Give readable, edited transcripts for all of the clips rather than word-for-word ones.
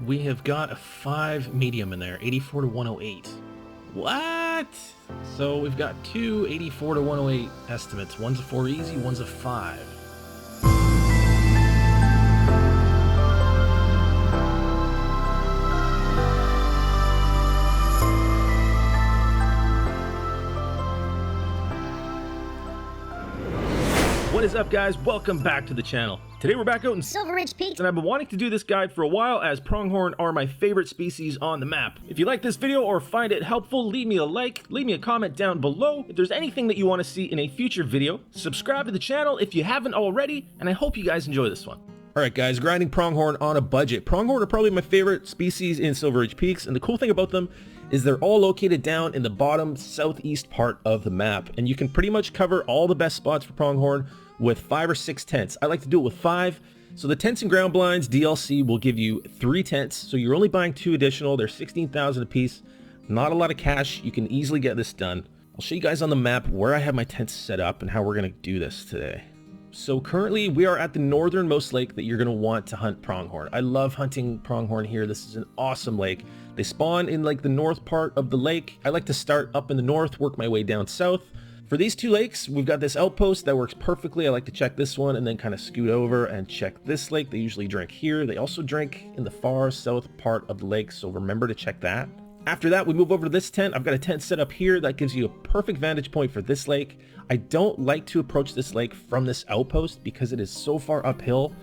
we have got a 5 medium in there, 84 to 108. What? So we've got two 84 to 108 estimates. One's a 4 easy, one's a 5. What is up, guys? Welcome back to the channel. Today we're back out in Silver Ridge Peaks, and I've been wanting to do this guide for a while, as pronghorn are my favorite species on the map. If you like this video or find it helpful, leave me a like, leave me a comment down below. If there's anything that you want to see in a future video, subscribe to the channel if you haven't already, and I hope you guys enjoy this one. Alright guys, grinding pronghorn on a budget. Pronghorn are probably my favorite species in Silver Ridge Peaks, and the cool thing about them is they're all located down in the bottom southeast part of the map, and you can pretty much cover all the best spots for pronghorn with 5 or 6 tents. I like to do it with 5. So the tents and ground blinds DLC will give you 3 tents, so you're only buying 2 additional. They're 16,000 a piece. Not a lot of cash. You can easily get this done. I'll show you guys on the map where I have my tents set up and how we're going to do this today. So currently we are at the northernmost lake that you're going to want to hunt pronghorn. I love hunting pronghorn here. This is an awesome lake. They spawn in like the north part of the lake. I like to start up in the north, work my way down south. For these 2 lakes, we've got this outpost that works perfectly. I like to check this one and then kind of scoot over and check this lake. They usually drink here. They also drink in the far south part of the lake, so remember to check that. After that, we move over to this tent. I've got a tent set up here that gives you a perfect vantage point for this lake. I don't like to approach this lake from this outpost because it is so far uphill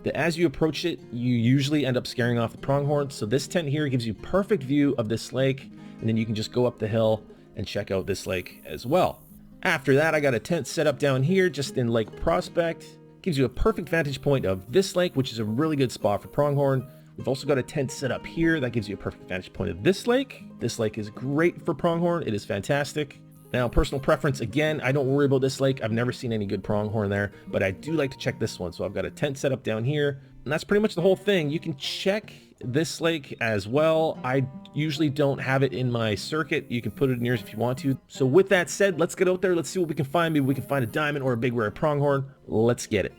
that as you approach it, you usually end up scaring off the pronghorn. So this tent here gives you perfect view of this lake, and then you can just go up the hill and check out this lake as well. After that, I got a tent set up down here just in Lake Prospect. Gives you a perfect vantage point of this lake, which is a really good spot for pronghorn. We've also got a tent set up here that gives you a perfect vantage point of this lake. This lake is great for pronghorn. It is fantastic. Now, personal preference, again, I don't worry about this lake. I've never seen any good pronghorn there, but I do like to check this one. So I've got a tent set up down here, and that's pretty much the whole thing. You can check this lake as well. I usually don't have it in my circuit. You can put it in yours if you want to. So with that said, let's get out there. Let's see what we can find. Maybe we can find a diamond or a big rare pronghorn. Let's get it.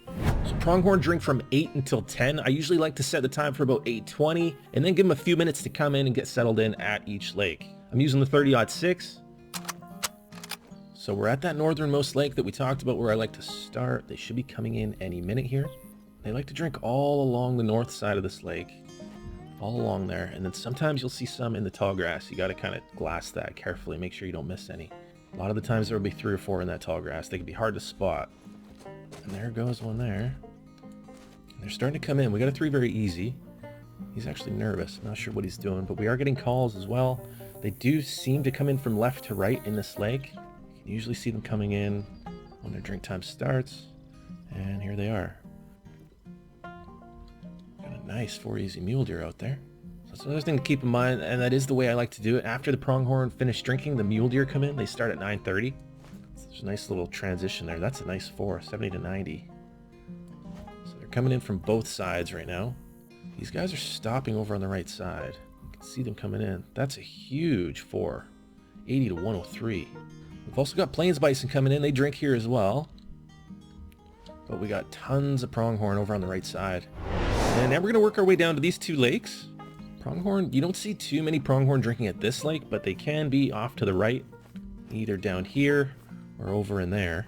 So pronghorn drink from 8 until 10. I usually like to set the time for about 8:20 and then give them a few minutes to come in and get settled in at each lake. I'm using the 30-06. So we're at that northernmost lake that we talked about where I like to start. They should be coming in any minute here. They like to drink all along the north side of this lake. All along there, and then sometimes you'll see some in the tall grass. You got to kind of glass that carefully, make sure you don't miss any. A lot of the times there will be 3 or 4 in that tall grass. They can be hard to spot. And there goes one there. And they're starting to come in. We got a 3 very easy. He's actually nervous. I'm not sure what he's doing, but we are getting calls as well. They do seem to come in from left to right in this lake. You can usually see them coming in when their drink time starts. And here they are. Nice 4 easy mule deer out there. So that's another thing to keep in mind, and that is the way I like to do it. After the pronghorn finish drinking, the mule deer come in. They start at 9:30. So there's a nice little transition there. That's a nice 4, 70 to 90. So they're coming in from both sides right now. These guys are stopping over on the right side. You can see them coming in. That's a huge 4, 80 to 103. We've also got plains bison coming in. They drink here as well. But we got tons of pronghorn over on the right side. And now we're going to work our way down to these 2 lakes. Pronghorn, you don't see too many pronghorn drinking at this lake, but they can be off to the right, either down here or over in there.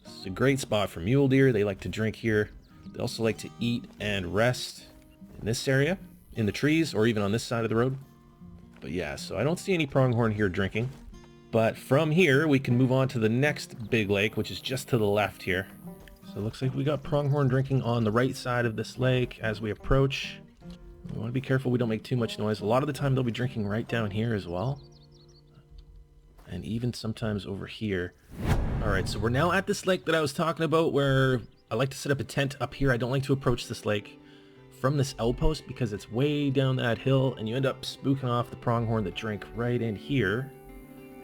This is a great spot for mule deer. They like to drink here. They also like to eat and rest in this area, in the trees, or even on this side of the road. But yeah, so I don't see any pronghorn here drinking. But from here, we can move on to the next big lake, which is just to the left here. So it looks like we got pronghorn drinking on the right side of this lake as we approach. We want to be careful we don't make too much noise. A lot of the time they'll be drinking right down here as well. And even sometimes over here. Alright, so we're now at this lake that I was talking about where I like to set up a tent up here. I don't like to approach this lake from this outpost because it's way down that hill and you end up spooking off the pronghorn that drink right in here.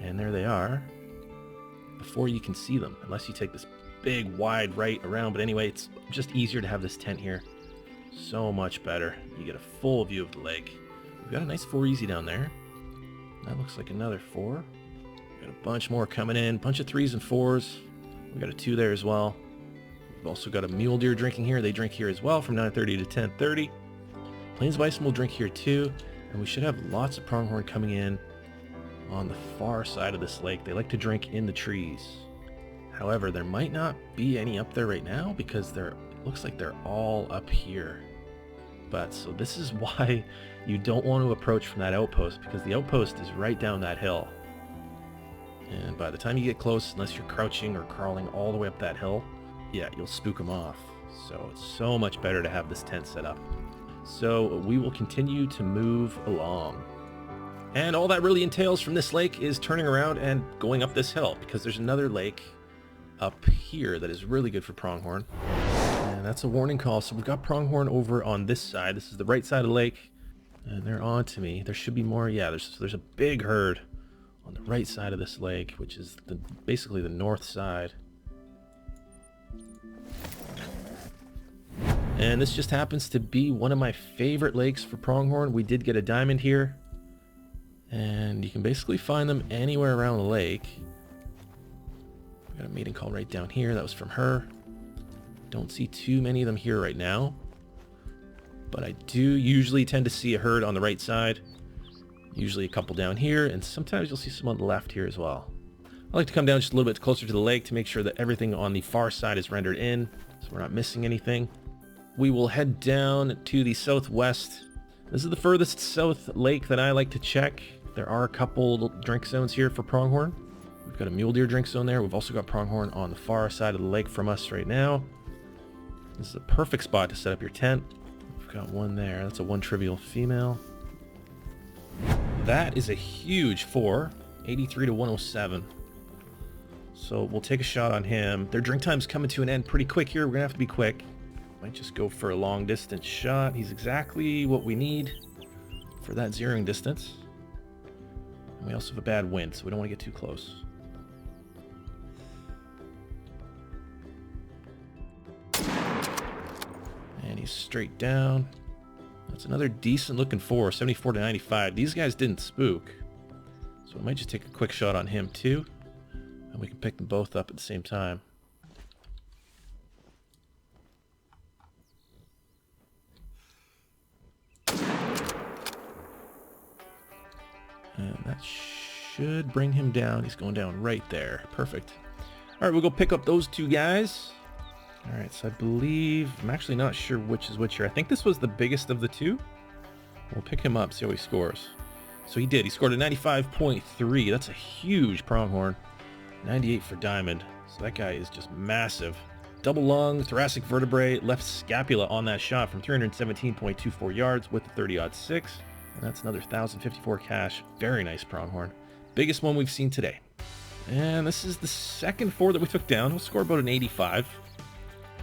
And there they are. Before you can see them, unless you take this big wide right around. But anyway, it's just easier to have this tent here. So much better. You get a full view of the lake. We've got a nice 4 easy down there. That looks like another 4. Got a bunch more coming in. Bunch of 3s and 4s. We got a 2 there as well. We've also got a mule deer drinking here. They drink here as well from 9:30 to 10:30. Plains bison will drink here too, and we should have lots of pronghorn coming in on the far side of this lake. They like to drink in the trees. However, there might not be any up there right now because it looks like they're all up here. But so this is why you don't want to approach from that outpost, because the outpost is right down that hill. And by the time you get close, unless you're crouching or crawling all the way up that hill, yeah, you'll spook them off. So it's so much better to have this tent set up. So we will continue to move along. And all that really entails from this lake is turning around and going up this hill, because there's another lake up here that is really good for pronghorn. And that's a warning call. So we've got pronghorn over on this side. This is the right side of the lake. And they're on to me. There should be more. Yeah, there's a big herd on the right side of this lake, which is basically the north side. And this just happens to be one of my favorite lakes for pronghorn. We did get a diamond here. And you can basically find them anywhere around the lake. We got a mating call right down here. That was from her. Don't see too many of them here right now. But I do usually tend to see a herd on the right side. Usually a couple down here, and sometimes you'll see some on the left here as well. I like to come down just a little bit closer to the lake to make sure that everything on the far side is rendered in, so we're not missing anything. We will head down to the southwest. This is the furthest south lake that I like to check. There are a couple drink zones here for pronghorn. We've got a mule deer drink zone there. We've also got pronghorn on the far side of the lake from us right now. This is a perfect spot to set up your tent. We've got one there. That's a one trivial female. That is a huge 4, 83 to 107. So we'll take a shot on him. Their drink time's coming to an end pretty quick here. We're gonna have to be quick. Might just go for a long distance shot. He's exactly what we need for that zeroing distance. And we also have a bad wind, so we don't want to get too close. And he's straight down. That's another decent looking 4, 74 to 95. These guys didn't spook. So I might just take a quick shot on him too. And we can pick them both up at the same time. And that should bring him down. He's going down right there. Perfect. All right, we'll go pick up those two guys. All right, so I believe, I'm actually not sure which is which here. I think this was the biggest of the two. We'll pick him up, see how he scores. So he did. He scored a 95.3. That's a huge pronghorn. 98 for diamond. So that guy is just massive. Double lung, thoracic vertebrae, left scapula on that shot from 317.24 yards with the 30-06. And that's another 1,054 cash. Very nice pronghorn. Biggest one we've seen today. And this is the second 4 that we took down. We'll score about an 85.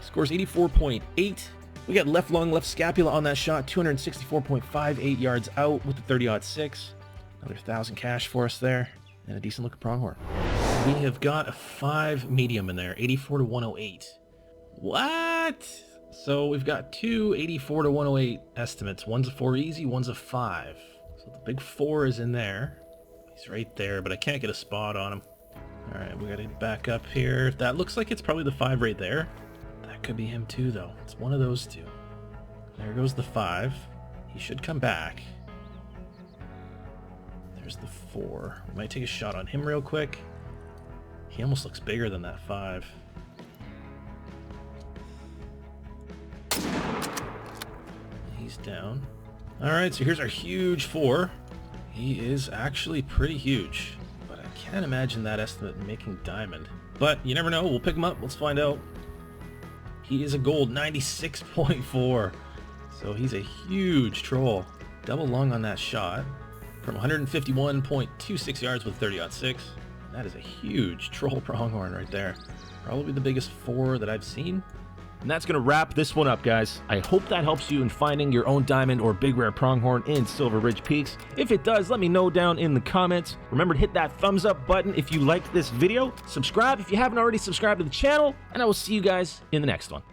Scores 84.8. We got left lung, left scapula on that shot. 264.58 yards out with the 30-06. Another 1,000 cash for us there. And a decent looking pronghorn. We have got a 5 medium in there. 84 to 108. What? So we've got two 84 to 108 estimates. One's a 4 easy, one's a 5. So the big 4 is in there. He's right there, but I can't get a spot on him. All right, we got to back up here. That looks like it's probably the 5 right there. That could be him too, though. It's one of those two. There goes the 5. He should come back. There's the 4. We might take a shot on him real quick. He almost looks bigger than that 5. He's down. All right, so here's our huge 4. He is actually pretty huge, but I can't imagine that estimate making diamond. But you never know. We'll pick him up. Let's find out. He is a gold 96.4. So he's a huge troll. Double lung on that shot from 151.26 yards with 30-06. That is a huge troll pronghorn right there. Probably the biggest 4 that I've seen. And that's going to wrap this one up, guys. I hope that helps you in finding your own diamond or big rare pronghorn in Silver Ridge Peaks. If it does, let me know down in the comments. Remember to hit that thumbs up button if you liked this video. Subscribe if you haven't already subscribed to the channel, and I will see you guys in the next one.